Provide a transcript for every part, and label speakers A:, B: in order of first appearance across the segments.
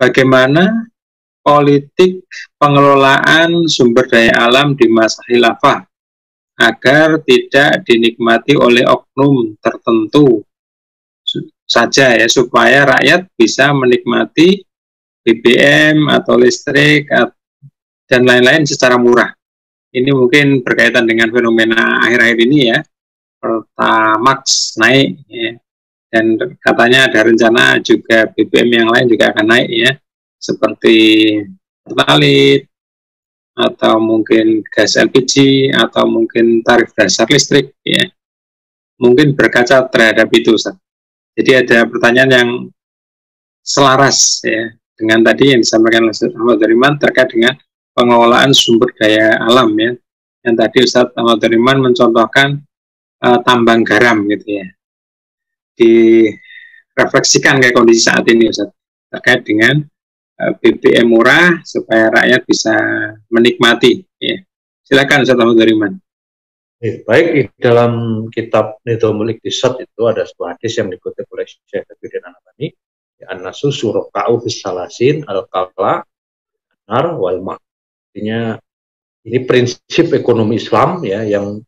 A: bagaimana politik pengelolaan sumber daya alam di masa khilafah agar tidak dinikmati oleh oknum tertentu saja ya, supaya rakyat bisa menikmati BBM atau listrik dan lain-lain secara murah. Ini mungkin berkaitan dengan fenomena akhir-akhir ini ya, Pertamax naik ya. Dan katanya ada rencana juga BBM yang lain juga akan naik ya, seperti Pertalite atau mungkin gas LPG atau mungkin tarif dasar listrik ya. Mungkin berkaca terhadap itu, Ustaz. Jadi ada pertanyaan yang selaras ya dengan tadi yang disampaikan oleh Ustaz Ahmad Dariman terkait dengan pengelolaan sumber daya alam ya. Yang tadi Ustaz Ahmad Dariman mencontohkan tambang garam gitu ya. Direfleksikan kayak kondisi saat ini Ustaz, terkait dengan BBM murah supaya rakyat bisa menikmati ya. Silakan Ustaz Ahmad Dariman.
B: Baik, di dalam kitab Nidhamul Iqtisad itu ada sebuah hadis yang dikutip oleh Syekh Taqiyuddin An-Nabhani, an-nasu suraqa'u fis salasin al-qala nar wal ma. Artinya ini prinsip ekonomi Islam ya yang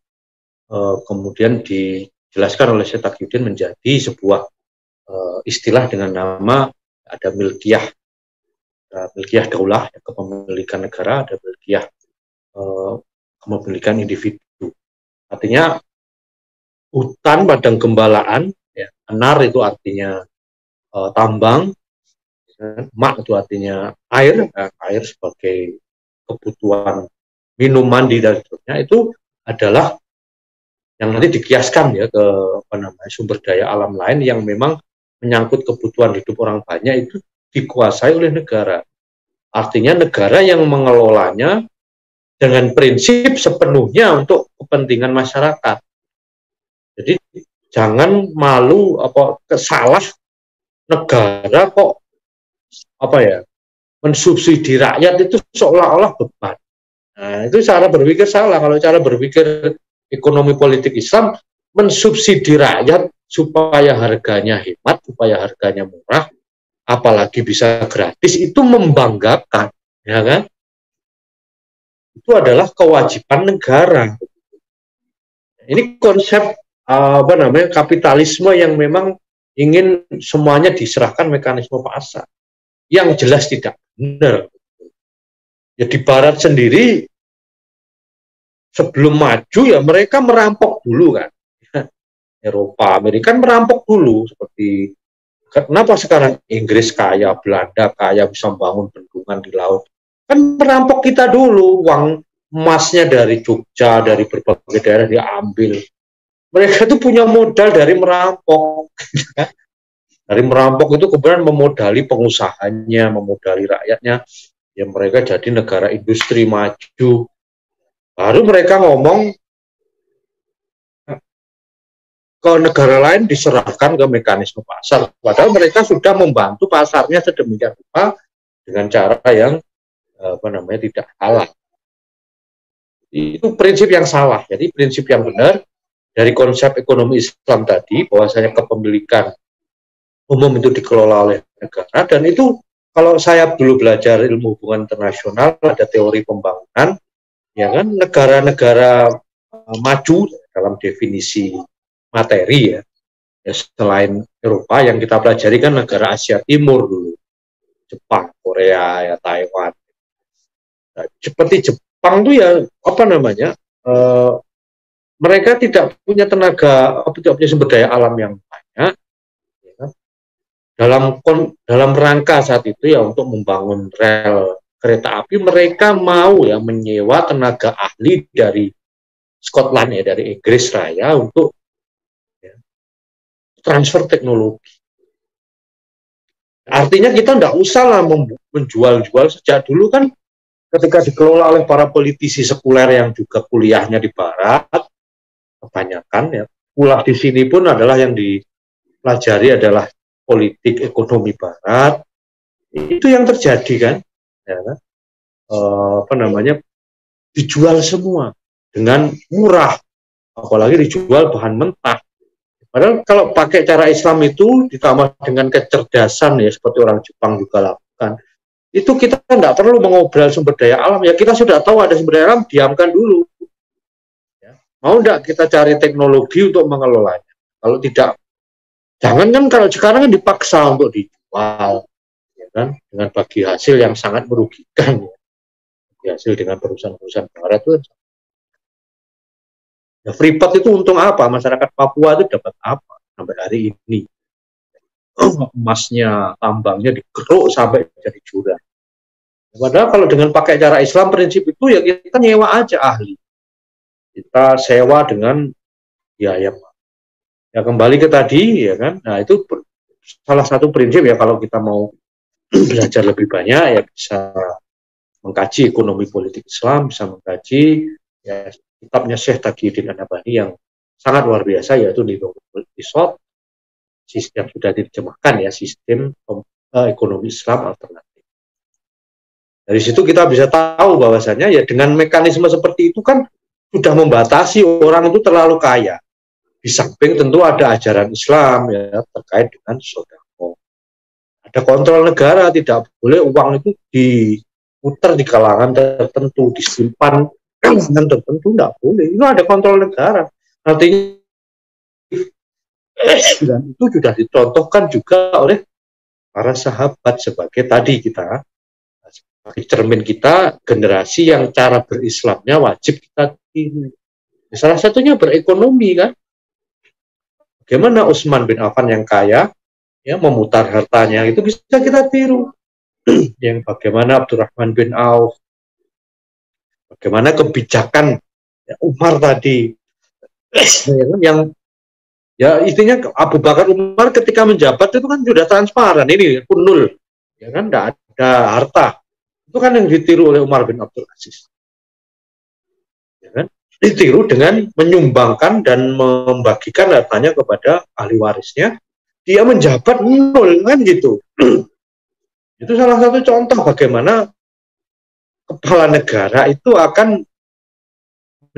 B: kemudian dijelaskan oleh Syekh Taqiyuddin menjadi sebuah istilah dengan nama ada milkiyah daulah, kepemilikan negara, ada milkiyah kepemilikan individu. Artinya hutan padang gembalaan, ya, nar itu artinya tambang, mak itu artinya air, air sebagai kebutuhan minuman di dalamnya itu adalah yang nanti dikiaskan ya ke sumber daya alam lain yang memang menyangkut kebutuhan hidup orang banyak itu dikuasai oleh negara. Artinya negara yang mengelolanya dengan prinsip sepenuhnya untuk kepentingan masyarakat. Jadi jangan malu kesalah negara kok mensubsidi rakyat itu seolah-olah beban. Nah, itu cara berpikir salah. Kalau cara berpikir ekonomi politik Islam, mensubsidi rakyat supaya harganya hemat, supaya harganya murah, apalagi bisa gratis, itu membanggakan, ya kan? Itu adalah kewajiban negara. Ini konsep kapitalisme yang memang ingin semuanya diserahkan mekanisme pasar, yang jelas tidak benar. Ya di Barat sendiri sebelum maju ya mereka merampok dulu kan. Eropa, Amerika merampok dulu, seperti kenapa sekarang Inggris kaya, Belanda kaya, bisa membangun bendungan di laut. Kan merampok kita dulu, uang emasnya dari Jogja, dari berbagai daerah diambil. Mereka itu punya modal dari merampok. Dari merampok itu kemudian memodali pengusahanya, memodali rakyatnya. Ya mereka jadi negara industri maju. Baru mereka ngomong ke negara lain diserahkan ke mekanisme pasar. Padahal mereka sudah membantu pasarnya sedemikian rupa dengan cara yang tidak halal. Itu prinsip yang salah. Jadi prinsip yang benar dari konsep ekonomi Islam tadi, bahwasanya kepemilikan umum itu dikelola oleh negara, dan itu kalau saya dulu belajar ilmu hubungan internasional, ada teori pembangunan, ya kan, negara-negara maju dalam definisi materi ya, selain Eropa yang kita pelajari kan negara Asia Timur dulu, Jepang, Korea, ya Taiwan. Nah, seperti Jepang tuh ya mereka tidak punya tenaga, tidak punya sumber daya alam yang banyak. Ya, dalam rangka saat itu ya untuk membangun rel kereta api, mereka mau ya menyewa tenaga ahli dari Scotland ya, dari Inggris Raya untuk transfer teknologi. Artinya kita tidak usah lah menjual-jual. Sejak dulu kan ketika dikelola oleh para politisi sekuler yang juga kuliahnya di Barat, kebanyakan ya, pula di sini pun adalah yang dipelajari adalah politik ekonomi Barat. Itu yang terjadi kan, ya, dijual semua dengan murah, apalagi dijual bahan mentah. Padahal kalau pakai cara Islam itu ditambah dengan kecerdasan ya, seperti orang Jepang juga Bukan. Itu kita tidak perlu mengobrol sumber daya alam. Ya kita sudah tahu ada sumber daya alam, diamkan dulu. Ya. Mau tidak kita cari teknologi untuk mengelolanya? Kalau tidak, jangan kan kalau sekarang kan dipaksa untuk dijual, ya kan? Dengan bagi hasil yang sangat merugikan. Ya. Hasil dengan perusahaan-perusahaan barat itu. Ya, Freeport itu untung apa? Masyarakat Papua itu dapat apa sampai hari ini? Emasnya, tambangnya digeruk sampai jadi jurang. Padahal kalau dengan pakai cara Islam, prinsip itu ya kita nyewa aja ahli. Kita sewa dengan biaya. Ya kembali ke tadi, ya kan. Nah itu salah satu prinsip ya kalau kita mau belajar lebih banyak ya bisa mengkaji ekonomi politik Islam, bisa mengkaji ya kitabnya Syekh Taqiyuddin An-Nabhani yang sangat luar biasa, yaitu Nizamul Iqtisad, yang sudah diterjemahkan ya, sistem ekonomi Islam alternatif. Dari situ kita bisa tahu bahwasanya ya dengan mekanisme seperti itu kan sudah membatasi orang itu terlalu kaya. Di samping tentu ada ajaran Islam ya terkait dengan sedekah. Ada kontrol negara, tidak boleh uang itu diputar di kalangan tertentu, disimpan dengan tertentu, tidak boleh. Itu ada kontrol negara. Artinya dan itu sudah dicontohkan juga oleh para sahabat sebagai tadi kita sebagai cermin kita, generasi yang cara berislamnya wajib kita tiru. Salah satunya berekonomi kan. Bagaimana Utsman bin Affan yang kaya ya memutar hartanya itu bisa kita tiru. Yang bagaimana Abdurrahman bin Auf, bagaimana kebijakan ya, Umar tadi yang ya intinya Abu Bakar Umar ketika menjabat itu kan sudah transparan, ini pun nul, ya kan, tidak ada harta. Itu kan yang ditiru oleh Umar bin Abdul Aziz. Ya kan? Ditiru dengan menyumbangkan dan membagikan hartanya kepada ahli warisnya. Dia menjabat nol kan gitu. Itu salah satu contoh bagaimana kepala negara itu akan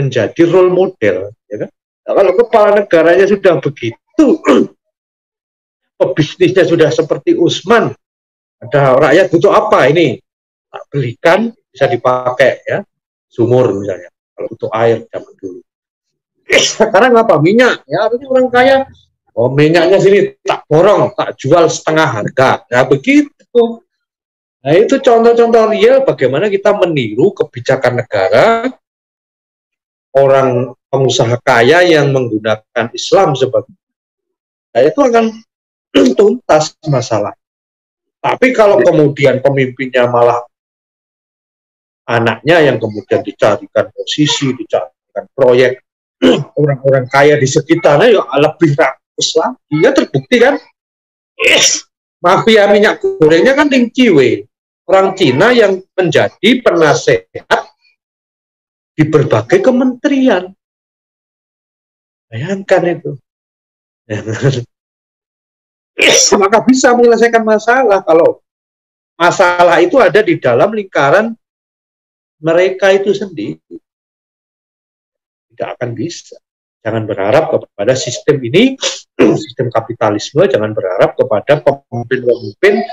B: menjadi role model, ya kan? Nah, kalau kepala negaranya sudah begitu, pebisnisnya sudah seperti Utsman, ada rakyat butuh apa ini? Tak belikan, bisa dipakai ya, sumur misalnya, kalau butuh air zaman dulu. Sekarang apa? Minyak, ya artinya orang kaya, oh minyaknya sini tak borong, tak jual setengah harga, ya begitu. Nah itu contoh-contoh real bagaimana kita meniru kebijakan negara, orang pengusaha kaya yang menggunakan Islam sebagai, nah itu akan tuntas masalah. Tapi kalau kemudian pemimpinnya malah anaknya yang kemudian dicarikan posisi, dicarikan proyek, orang-orang kaya di sekitarnya ya lebih rakus lagi. Ya terbukti kan, mafia minyak gorengnya kan Ding Ciwe, orang Cina yang menjadi penasehat di berbagai kementerian. Bayangkan itu. Maka bisa menyelesaikan masalah kalau masalah itu ada di dalam lingkaran mereka itu sendiri. Tidak akan bisa. Jangan berharap kepada sistem ini, sistem kapitalisme, jangan berharap kepada pemimpin-pemimpin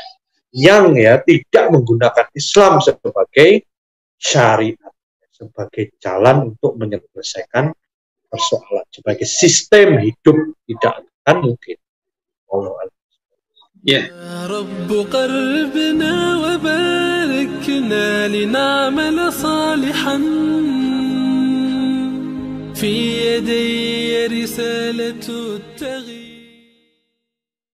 B: yang ya tidak menggunakan Islam sebagai syariat, sebagai jalan untuk menyelesaikan persoalan, sebagai sistem hidup, tidak akan mungkin. Allah.
A: Ya.
C: رب قربنا وباركنا لنعمل صالحا في يدي رسالة التغيير